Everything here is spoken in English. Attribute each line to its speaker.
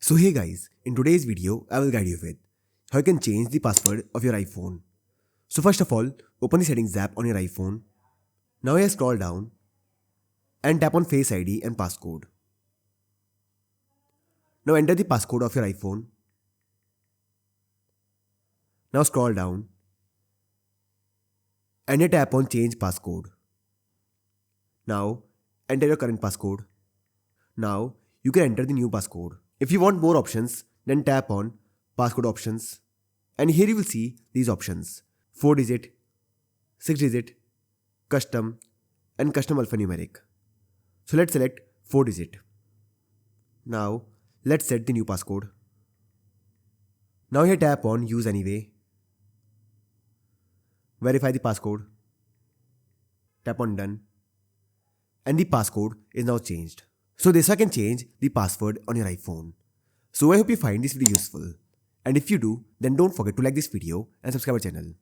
Speaker 1: So hey guys, in today's video, I will guide you with how you can change the password of your iPhone. So first of all, open the settings app on your iPhone. Now here scroll down and tap on Face ID and passcode. Now enter the passcode of your iPhone. Now scroll down and here tap on Change Passcode. Now enter your current passcode. Now you can enter the new passcode. If you want more options, then tap on Passcode Options. And here you will see these options: 4 digit, 6 digit, custom and custom alphanumeric. So let's select 4 digit. Now let's set the new passcode. Now here tap on Use Anyway. Verify the passcode. Tap on Done. And the passcode is now changed. So this way I can change the password on your iPhone. So I hope you find this video useful. And if you do, then don't forget to like this video and subscribe our channel.